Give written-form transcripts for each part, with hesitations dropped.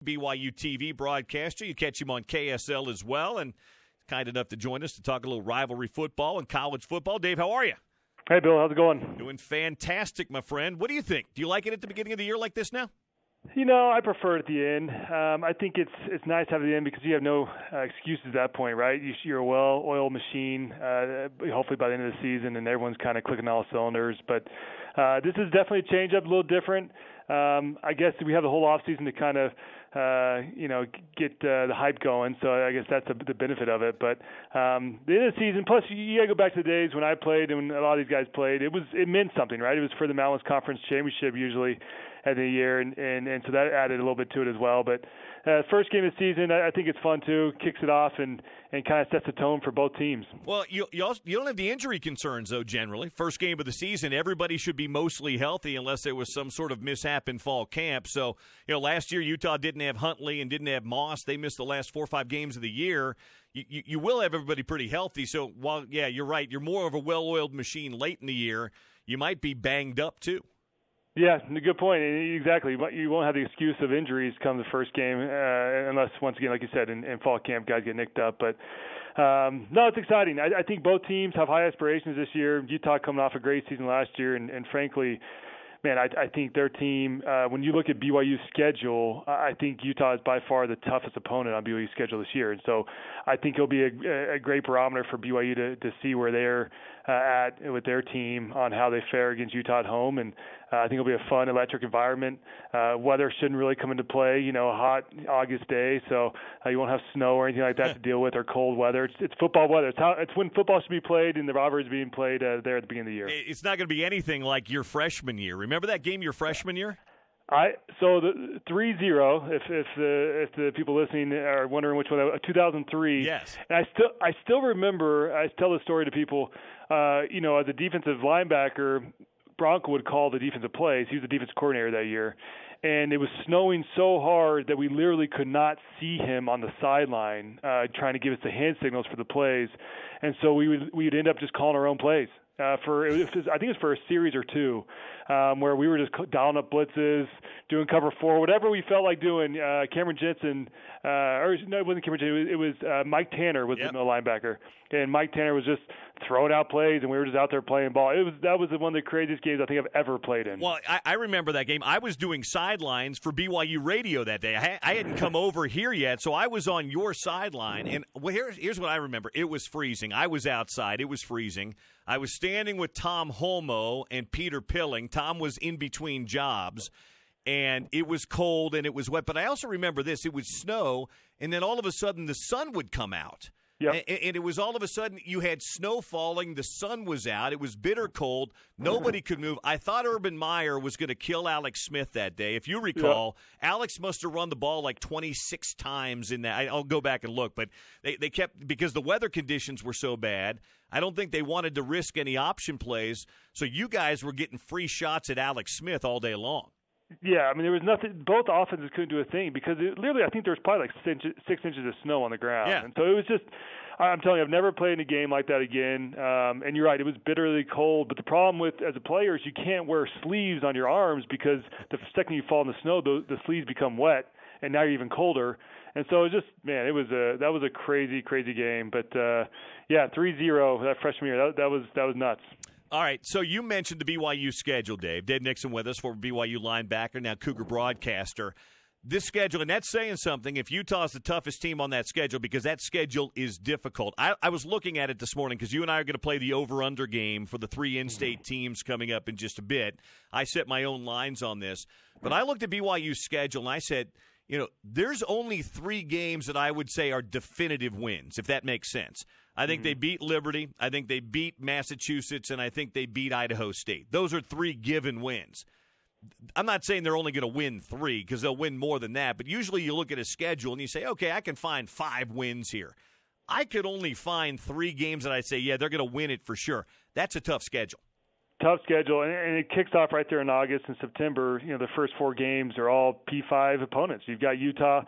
BYU TV broadcaster. You catch him on KSL as well, and kind enough to join us to talk a little rivalry football and college football. Dave, how are you? Hey, Bill. How's it going? Doing fantastic, my friend. What do you think? Do you like it at the beginning of the year like this now? You know, I prefer it at the end. I think it's nice to have it at the end because you have no excuses at that point, right? You're a well-oiled machine, hopefully by the end of the season, and everyone's kind of clicking all cylinders. But this is definitely a change-up, a little different. I guess we have the whole offseason to kind of, get the hype going. So I guess that's the benefit of it. But the end of the season, plus you got to go back to the days when I played and when a lot of these guys played. It meant something, right? It was for the Mountain West Conference Championship usually at the year, and so that added a little bit to it as well. But first game of the season, I think it's fun too. Kicks it off and kind of sets the tone for both teams. Well, you don't have the injury concerns, though, generally. First game of the season, everybody should be mostly healthy unless there was some sort of mishap in fall camp. So, last year Utah didn't have Huntley and didn't have Moss. They missed the last 4 or 5 games of the year. You will have everybody pretty healthy. So, while, yeah, you're right, you're more of a well-oiled machine late in the year, you might be banged up, too. Yeah, good point. Exactly. You won't have the excuse of injuries come the first game unless, once again, like you said, in fall camp, guys get nicked up. But, no, it's exciting. I think both teams have high aspirations this year. Utah coming off a great season last year, and frankly, man, I think their team, when you look at BYU's schedule, I think Utah is by far the toughest opponent on BYU's schedule this year. And so I think it'll be a great barometer for BYU to see where they're at with their team on how they fare against Utah at home. And I think it'll be a fun, electric environment. Weather shouldn't really come into play, a hot August day, so you won't have snow or anything like that to deal with, or cold weather. It's football weather. It's when football should be played, and the rivalry is being played there at the beginning of the year. It's not going to be anything like your freshman year. Remember that game your freshman year? So the 3-0. If the people listening are wondering which one, 2003. Yes. And I still remember. I tell the story to people. As a defensive linebacker, Bronco would call the defensive plays. He was the defensive coordinator that year, and it was snowing so hard that we literally could not see him on the sideline, trying to give us the hand signals for the plays, and so we would end up just calling our own plays. I think it was for a series or two, where we were just dialing up blitzes, doing cover 4, whatever we felt like doing. Cameron Jensen, it wasn't Cameron Jensen. It was Mike Tanner was the linebacker, and Mike Tanner was just throwing out plays, and we were just out there playing ball. That was one of the craziest games I think I've ever played in. Well, I remember that game. I was doing sidelines for BYU radio that day. I hadn't come over here yet, so I was on your sideline. And here's what I remember. It was freezing. I was outside. It was freezing. I was standing with Tom Holmoe and Peter Pilling. Tom was in between jobs, and it was cold and it was wet. But I also remember this. It would snow, and then all of a sudden the sun would come out. Yep. And it was all of a sudden you had snow falling. The sun was out. It was bitter cold. Nobody could move. I thought Urban Meyer was going to kill Alex Smith that day. If you recall, Alex must have run the ball like 26 times in that. I'll go back and look. But they kept – because the weather conditions were so bad, I don't think they wanted to risk any option plays. So you guys were getting free shots at Alex Smith all day long. Yeah, I mean, there was nothing. Both offenses couldn't do a thing because literally, I think there was probably like 6 inches of snow on the ground. Yeah. And so it was just, I'm telling you, I've never played in a game like that again. And you're right, it was bitterly cold. But the problem with, as a player, is you can't wear sleeves on your arms because the second you fall in the snow, the sleeves become wet, and now you're even colder. And so it was just, man, that was a crazy, crazy game. But 3-0 that freshman year, that was nuts. All right, so you mentioned the BYU schedule, Dave. Dave Nixon with us, former BYU linebacker, now Cougar broadcaster. This schedule, and that's saying something if Utah's the toughest team on that schedule, because that schedule is difficult. I was looking at it this morning because you and I are going to play the over-under game for the 3 in-state teams coming up in just a bit. I set my own lines on this. But I looked at BYU's schedule, and I said, there's only 3 games that I would say are definitive wins, if that makes sense. I think they beat Liberty, I think they beat Massachusetts, and I think they beat Idaho State. Those are 3 given wins. I'm not saying they're only going to win 3 because they'll win more than that, but usually you look at a schedule and you say, okay, I can find 5 wins here. I could only find 3 games that I'd say, yeah, they're going to win it for sure. That's a tough schedule. Tough schedule, and it kicks off right there in August and September. The first 4 games are all P5 opponents. You've got Utah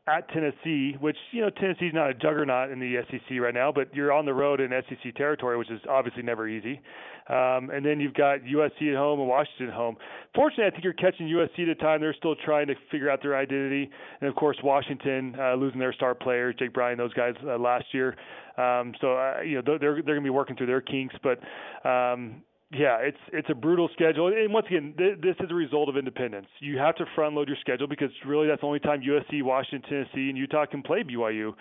at Tennessee, which, Tennessee's not a juggernaut in the SEC right now, but you're on the road in SEC territory, which is obviously never easy. And then you've got USC at home and Washington at home. Fortunately, I think you're catching USC at a time. They're still trying to figure out their identity. And, of course, Washington losing their star players, Jake Bryan, those guys last year. They're going to be working through their kinks. But, yeah, it's a brutal schedule. And once again, this is a result of independence. You have to front load your schedule because really that's the only time USC, Washington, Tennessee, and Utah can play BYU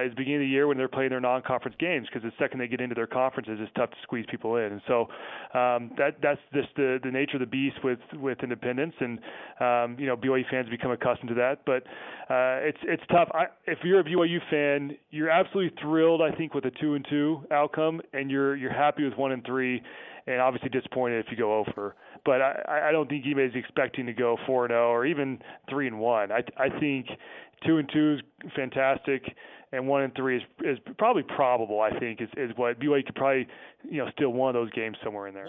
is the beginning of the year when they're playing their non-conference games, because the second they get into their conferences, it's tough to squeeze people in. And so that's just the nature of the beast with independence. And, BYU fans become accustomed to that. But it's tough. If you're a BYU fan, you're absolutely thrilled, I think, with a 2-2 outcome, and you're happy with 1-3. And obviously disappointed if you go over. But I don't think anybody's expecting to go 4-0 or even 3-1. I think 2-2 is fantastic, and 1-3 is probably probable. I think is what BYU could probably steal one of those games somewhere in there.